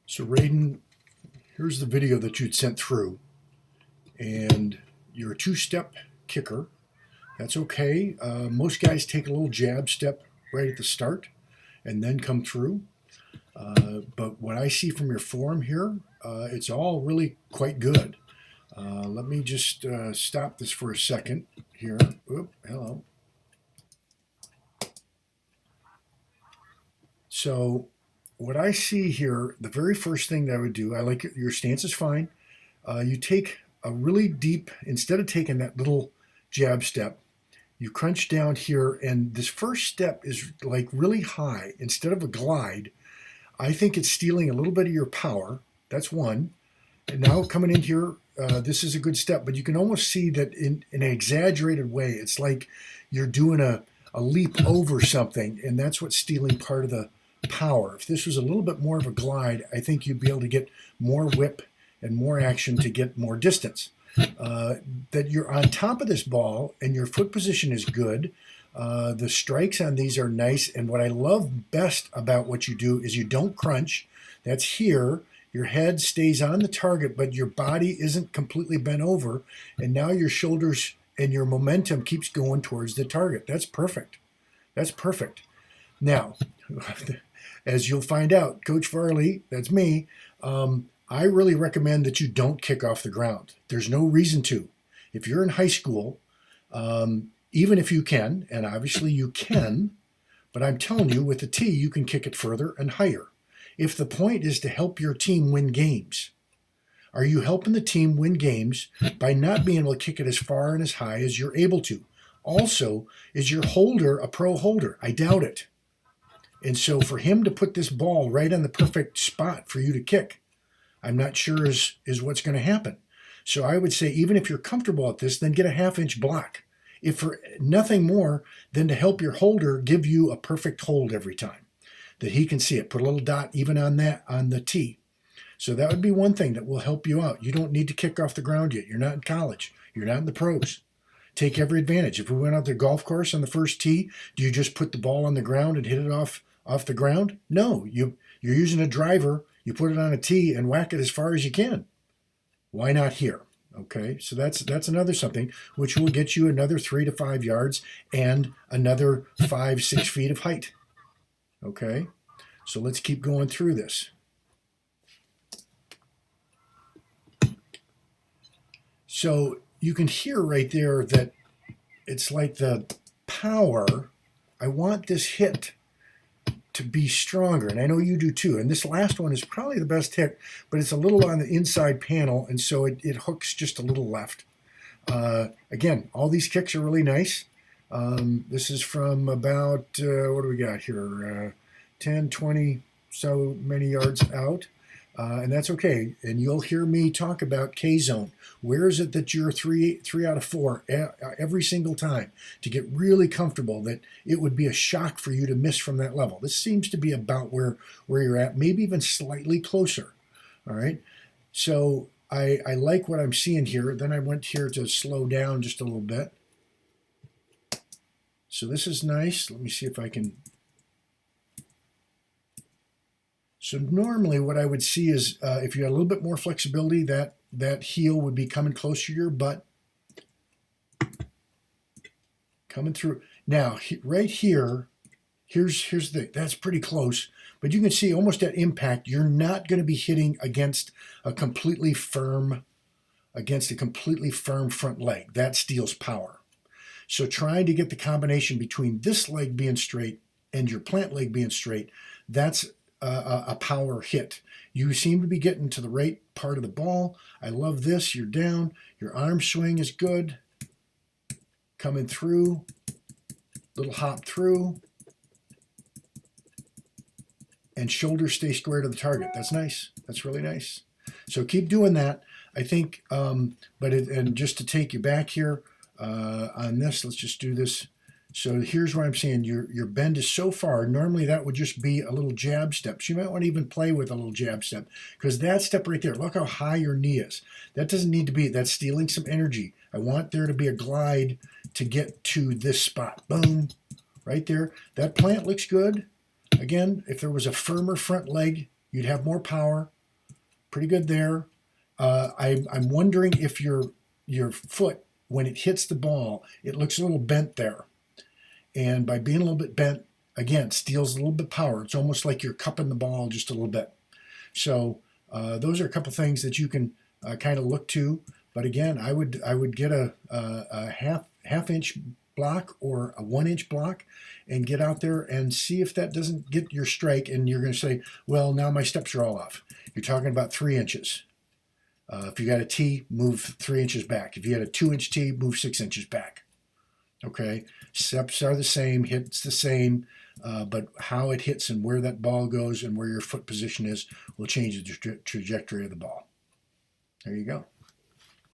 So Raiden, here's the video that you'd sent through, and you're a two-step kicker. That's okay. Most guys take a little jab step right at the start and then come through. But what I see from your form here, it's all really quite good. Let me just stop this for a second here. Oop, hello. So what I see here, the very first thing that I would do, I like your stance is fine. You take a really deep, instead of taking that little jab step, you crunch down here, and this first step is like really high. Instead of a glide, I think it's stealing a little bit of your power. That's one. And now coming in here, this is a good step, but you can almost see that in an exaggerated way, it's like you're doing a leap over something, and that's what's stealing part of the power. If this was a little bit more of a glide, I think you'd be able to get more whip and more action to get more distance. That you're on top of this ball and your foot position is good. The strikes on these are nice, and what I love best about what you do is you don't crunch. That's here. Your head stays on the target, but your body isn't completely bent over, and now your shoulders and your momentum keeps going towards the target. That's perfect. That's perfect. Now, as you'll find out, Coach Farley, that's me, I really recommend that you don't kick off the ground. There's no reason to. If you're in high school, even if you can, and obviously you can, but I'm telling you, with the tee, you can kick it further and higher. If the point is to help your team win games, are you helping the team win games by not being able to kick it as far and as high as you're able to? Also, is your holder a pro holder? I doubt it. And so for him to put this ball right on the perfect spot for you to kick, I'm not sure is what's going to happen. So I would say, even if you're comfortable at this, then get a half-inch block. If for nothing more than to help your holder give you a perfect hold every time, that he can see it. Put a little dot even on that, on the tee. So that would be one thing that will help you out. You don't need to kick off the ground yet. You're not in college. You're not in the pros. Take every advantage. If we went out to the golf course on the first tee, do you just put the ball on the ground and hit it off the ground? No, you're using a driver. You put it on a tee and whack it as far as you can. Why not here? Okay, so that's another something which will get you another 3 to 5 yards and another 5-6 feet of height. Okay, so let's keep going through this. So you can hear right there that it's like the power. I want this hit to be stronger, and I know you do too. And this last one is probably the best hit, but it's a little on the inside panel, and so it hooks just a little left. Again, all these kicks are really nice. This is from about, what do we got here? 10, 20, so many yards out. And that's okay. And you'll hear me talk about K-zone. Where is it that you're three out of 4 every single time to get really comfortable that it would be a shock for you to miss from that level? This seems to be about where you're at, maybe even slightly closer. All right. So I like what I'm seeing here. Then I went here to slow down just a little bit. So this is nice. Let me see if I can. So normally what I would see is if you had a little bit more flexibility, that heel would be coming closer to your butt. Coming through. Now, right here, here's the thing. That's pretty close. But you can see almost at impact, you're not going to be hitting against a completely firm front leg. That steals power. So trying to get the combination between this leg being straight and your plant leg being straight, that's a power hit. You seem to be getting to the right part of the ball. I love this. You're down. Your arm swing is good. Coming through. Little hop through. And shoulders stay square to the target. That's nice. That's really nice. So keep doing that. I think, and just to take you back here on this, let's just do this. So here's where I'm saying your bend is so far. Normally that would just be a little jab step. So you might want to even play with a little jab step, because that step right there, look how high your knee is. That doesn't need to be, that's stealing some energy. I want there to be a glide to get to this spot. Boom, right there. That plant looks good. Again, if there was a firmer front leg, you'd have more power. pretty good there. I'm wondering if your foot, when it hits the ball, it looks a little bent there. And by being a little bit bent, again, steals a little bit of power. It's almost like you're cupping the ball just a little bit. So those are a couple things that you can kind of look to. But again, I would get a half inch block or a 1 inch block and get out there and see if that doesn't get your strike. And you're going to say, well, now my steps are all off. You're talking about 3 inches. If you got a tee, move 3 inches back. If you had a 2-inch tee, move 6 inches back. Okay, steps are the same, hits the same, but how it hits and where that ball goes and where your foot position is will change the trajectory of the ball. There you go.